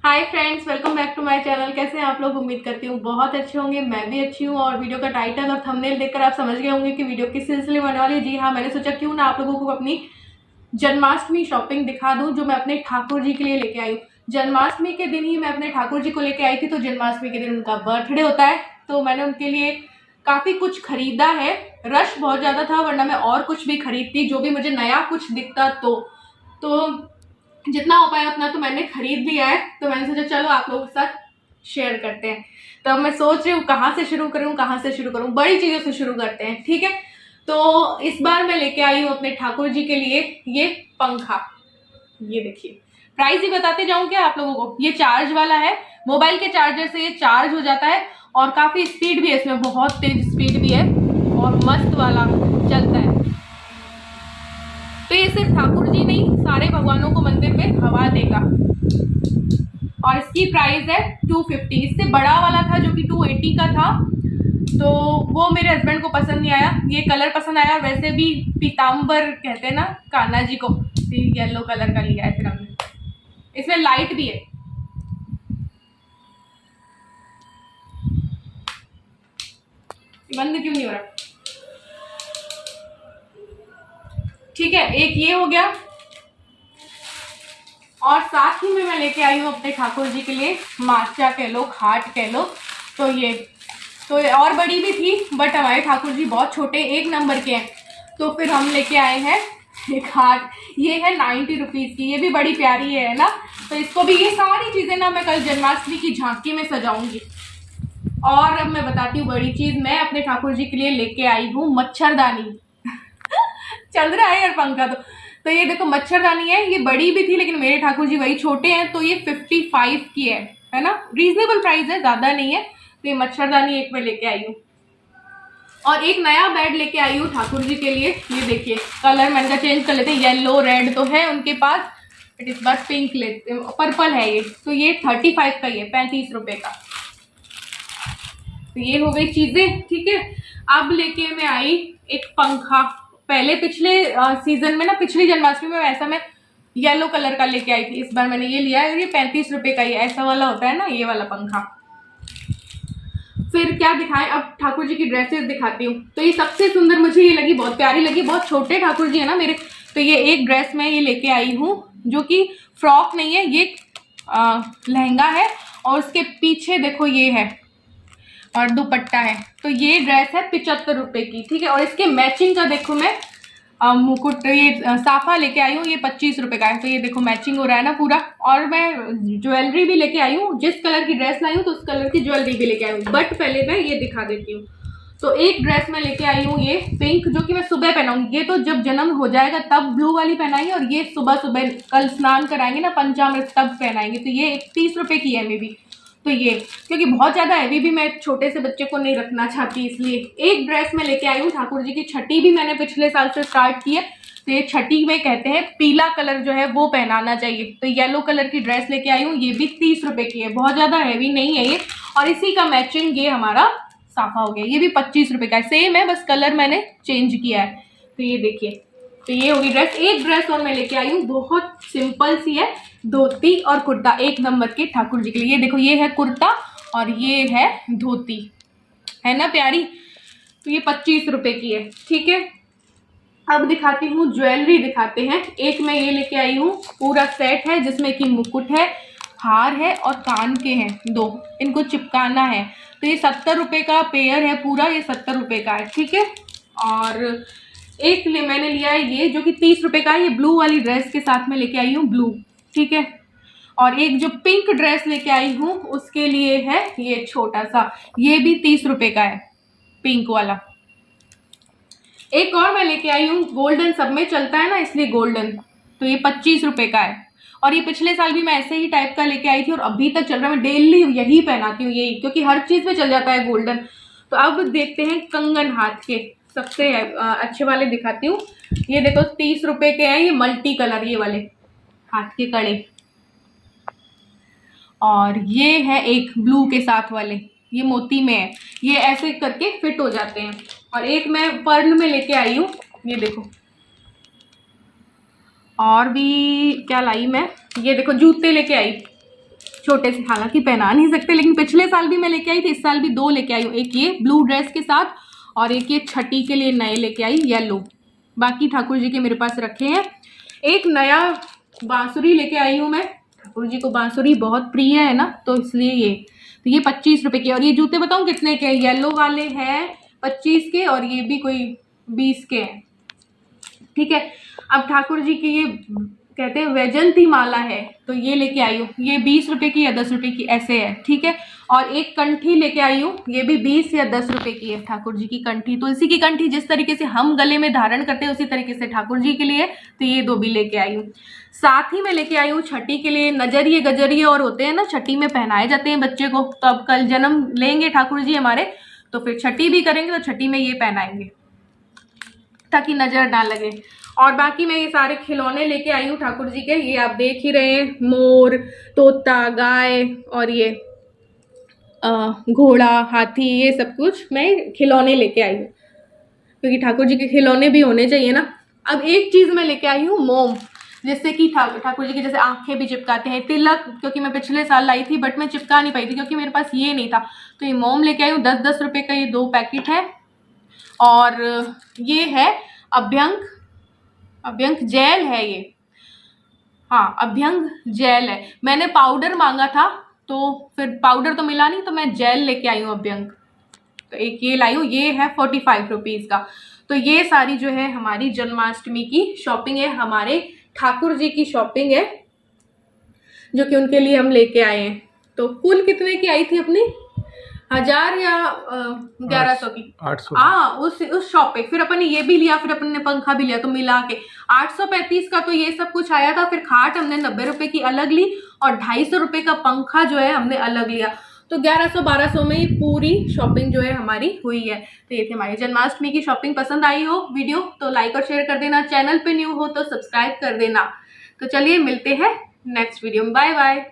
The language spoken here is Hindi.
Hi friends, welcome back to my channel. कैसे हैं आप लोग? उम्मीद करती हूँ बहुत अच्छे होंगे। मैं भी अच्छी हूँ। और वीडियो का टाइटल और थंबनेल देखकर आप समझ गए होंगे कि वीडियो किस सिलसिले में होने वाली है। जी हाँ, मैंने सोचा क्यों ना आप लोगों को अपनी जन्माष्टमी शॉपिंग दिखा दूँ जो मैं अपने ठाकुर जी के लिए लेके आई हूँ। जन्माष्टमी के दिन ही मैं अपने ठाकुर जी को लेके आई थी। तो जन्माष्टमी के दिन उनका बर्थडे होता है, तो मैंने उनके लिए काफ़ी कुछ खरीदा है। रश बहुत ज़्यादा था, वरना मैं और कुछ भी खरीदती जो भी मुझे नया कुछ दिखता। तो जितना हो पाया उतना तो मैंने खरीद लिया है। तो मैंने सोचा चलो आप लोगों के साथ शेयर करते हैं। तो अब मैं सोच रही हूँ कहाँ से शुरू करूँ। बड़ी चीज़ों से शुरू करते हैं, ठीक है। तो इस बार मैं लेके आई हूँ अपने ठाकुर जी के लिए ये पंखा। ये देखिए, प्राइस ही बताते जाऊँ क्या आप लोगों को। ये चार्ज वाला है, मोबाइल के चार्जर से ये चार्ज हो जाता है और काफ़ी स्पीड भी है इसमें, बहुत तेज स्पीड भी है और मस्त वाला चलता है। तो ये सिर्फ ठाकुर जी नहीं, सारे भगवानों को मंदिर में हवा देगा। और इसकी प्राइस है 250। इससे बड़ा वाला था जो कि 280 का था, तो वो मेरे हस्बैंड को पसंद नहीं आया। ये कलर पसंद आया। वैसे भी पीताम्बर कहते हैं ना कान्हा जी को, तो येलो कलर का लिया है फिर हमने। इसमें लाइट भी है। बंद क्यों नहीं हो रहा? ठीक है, एक ये हो गया। और साथ ही में मैं लेके आई हूँ अपने ठाकुर जी के लिए माचा कह लो, खाट कह लो। तो और बड़ी भी थी, बट हमारे ठाकुर जी बहुत छोटे 1 नंबर के हैं, तो फिर हम लेके आए हैं एक खाट। ये है 90 रुपीज़ की। ये भी बड़ी प्यारी है ना। तो इसको भी, ये सारी चीज़ें ना मैं कल जन्माष्टमी की झांकी में सजाऊंगी। और अब मैं बताती हूँ बड़ी चीज़, मैं अपने ठाकुर जी के लिए लेके आई हूँ मच्छरदानी। चल रहा है यार पंखा। तो ये देखो मच्छरदानी है। ये बड़ी भी थी लेकिन मेरे ठाकुर जी वही छोटे हैं, तो ये 55 की है ना। रीजनेबल प्राइस है, ज़्यादा नहीं है। तो ये मच्छरदानी एक मैं लेके आई हूँ। और एक नया बेड लेके आई हूँ ठाकुर जी के लिए। ये देखिए, कलर मैंने कहा चेंज कर लेते हैं। येलो रेड तो है उनके पास, बट इस बार पिंक लेते, पर्पल है ये। तो ये 35 का ही है, 35 रुपये का। तो ये हो गई चीज़ें, ठीक है। अब लेके मैं आई एक पंखा। पहले पिछले सीजन में ना, पिछली जन्माष्टमी में ऐसा मैं येलो कलर का लेके आई थी। इस बार मैंने ये लिया है और ये 35 रुपये का ही है। ऐसा वाला होता है ना, ये वाला पंखा। फिर क्या दिखाएं, अब ठाकुर जी की ड्रेसेस दिखाती हूँ। तो ये सबसे सुंदर मुझे ये लगी, बहुत प्यारी लगी। बहुत छोटे ठाकुर जी है ना मेरे। तो ये एक ड्रेस मैं ये लेके आई हूँ जो कि फ्रॉक नहीं है, ये लहंगा है। और उसके पीछे देखो ये है और दुपट्टा है। तो ये ड्रेस है 75 रुपये की, ठीक है। और इसके मैचिंग का देखो, मैं मुकुट, ये साफा लेके आई हूँ, ये 25 रुपये का है। तो ये देखो मैचिंग हो रहा है ना पूरा। और मैं ज्वेलरी भी लेके आई हूँ, जिस कलर की ड्रेस लाई हूँ तो उस कलर की ज्वेलरी भी लेके आई हूँ। बट पहले मैं ये दिखा देती हूँ। तो एक ड्रेस मैं लेके आई हूँ ये पिंक, जो कि मैं सुबह पहनाऊंगी। ये तो जब जन्म हो जाएगा तब ब्लू वाली पहनाएंगे, और ये सुबह सुबह कल स्नान कराएंगे ना पंचामृत तब पहनाएंगे। तो ये 30 रुपये की है मे बी। तो ये क्योंकि बहुत ज़्यादा हैवी भी मैं छोटे से बच्चे को नहीं रखना चाहती, इसलिए एक ड्रेस मैं लेके आई हूँ ठाकुर जी की। छठी भी मैंने पिछले साल से स्टार्ट की है। तो ये छठी में कहते हैं पीला कलर जो है वो पहनाना चाहिए। तो येलो कलर की ड्रेस लेके आई हूँ। ये भी 30 रुपये की है, बहुत ज़्यादा हैवी नहीं है ये। और इसी का मैचिंग ये हमारा साफा हो गया। ये भी 25 रुपये का है, सेम है, बस कलर मैंने चेंज किया है। तो ये देखिए, तो ये होगी ड्रेस। एक ड्रेस और मैं लेके आई हूँ, बहुत सिंपल सी है, धोती और कुर्ता 1 नंबर के ठाकुर जी के लिए। ये देखो, ये है कुर्ता और ये है धोती, है ना प्यारी। तो ये 25 रुपये की है, ठीक है। अब दिखाती हूँ ज्वेलरी, दिखाते हैं। एक मैं ये लेके आई हूँ, पूरा सेट है जिसमें कि मुकुट है, हार है और कान के हैं 2, इनको चिपकाना है। तो ये 70 रुपये का पेयर है पूरा, ये 70 रुपये का है, ठीक है। और एक मैंने लिया है ये जो कि 30 रुपये का है। ये ब्लू वाली ड्रेस के साथ में लेके आई हूँ, ब्लू, ठीक है। और एक जो पिंक ड्रेस लेके आई हूँ उसके लिए है ये छोटा सा, ये भी 30 रुपए का है, पिंक वाला। एक और मैं लेके आई हूँ, गोल्डन सब में चलता है ना इसलिए गोल्डन, तो ये 25 रुपए का है। और ये पिछले साल भी मैं ऐसे ही टाइप का लेके आई थी और अभी तक चल रहा है, मैं डेली यही पहनाती हूँ यही, क्योंकि हर चीज में चल जाता है गोल्डन। तो अब देखते हैं कंगन हाथ के, सबसे अच्छे वाले दिखाती हूँ। ये देखो 30 रुपए के हैं, ये मल्टी कलर ये वाले हाथ के कड़े। और ये है एक ब्लू के साथ वाले, ये मोती में है, ये ऐसे करके फिट हो जाते हैं। और एक मैं पर्ल में लेके आई हूँ, ये देखो। और भी क्या लाई मैं, ये देखो जूते लेके आई छोटे से, हालांकि पहना नहीं सकते, लेकिन पिछले साल भी मैं लेके आई थी, इस साल भी 2 लेके आई हूँ। एक ये ब्लू ड्रेस के साथ और एक ये छठी के लिए नए लेके आई येलो। बाकी ठाकुर जी के मेरे पास रखे हैं। एक नया बांसुरी लेके आई हूँ मैं, ठाकुर जी को बांसुरी बहुत प्रिय है ना, तो इसलिए ये, तो ये 25 रुपए के। और ये जूते बताऊँ कितने के, येलो वाले हैं 25 के और ये भी कोई 20 के हैं, ठीक है। अब ठाकुर जी की ये कहते हैं वैजंती माला है, तो ये लेके आई हूँ, ये 20 रुपए की या 10 रुपए की ऐसे है, ठीक है। और एक कंठी लेके आई हूँ, ये भी 20 या 10 रुपए की है, ठाकुर जी की कंठी, तुलसी की कंठी जिस तरीके से हम गले में धारण करते हैं उसी तरीके से ठाकुर जी के लिए, तो ये 2 भी लेके आई हूँ। साथ ही मैं लेके आई हूँ छठी के लिए नजरिए गजरिए, और होते हैं ना छठी में पहनाए जाते हैं बच्चे को, तो अब कल जन्म लेंगे ठाकुर जी हमारे, तो फिर छठी भी करेंगे, तो छठी में ये पहनाएंगे ताकि नजर ना लगे। और बाकी मैं ये सारे खिलौने लेके आई हूँ ठाकुर जी के, ये आप देख ही रहे हैं, मोर, तोता, गाय और ये घोड़ा, हाथी, ये सब कुछ मैं खिलौने लेके आई हूँ, क्योंकि ठाकुर जी के खिलौने भी होने चाहिए ना। अब एक चीज़ मैं लेके आई हूँ मोम, जिससे कि ठाकुर जी की जैसे आंखें भी चिपकाते हैं, तिलक, क्योंकि मैं पिछले साल लाई थी बट मैं चिपका नहीं पाई थी क्योंकि मेरे पास ये नहीं था, तो ये मोम लेके आई हूँ। 10-10 रुपए का ये 2 पैकेट है। और ये है अभ्यंग जेल है ये, हाँ अभ्यंग जेल है। मैंने पाउडर मांगा था तो फिर पाउडर तो मिला नहीं, तो मैं जेल लेके आई हूँ अभ्यंग, तो एक ये लाई हूँ, ये है 45 रुपीज़ का। तो ये सारी जो है हमारी जन्माष्टमी की शॉपिंग है, हमारे ठाकुर जी की शॉपिंग है जो कि उनके लिए हम लेके आए हैं। तो कुल कितने की आई थी अपनी, 1000 या 1100 की, 800। हाँ उस शॉप पे। फिर अपन ने ये भी लिया, फिर अपन ने पंखा भी लिया, तो मिला के 835 का तो ये सब कुछ आया था। फिर खाट हमने 90 रुपए की अलग ली और 250 रुपए का पंखा जो है हमने अलग लिया, तो 1100-1200 में पूरी शॉपिंग जो है हमारी हुई है। तो ये थी हमारी जन्माष्टमी की शॉपिंग। पसंद आई हो वीडियो तो लाइक और शेयर कर देना, चैनल पे न्यू हो तो सब्सक्राइब कर देना। तो चलिए मिलते हैं नेक्स्ट वीडियो में, बाय बाय।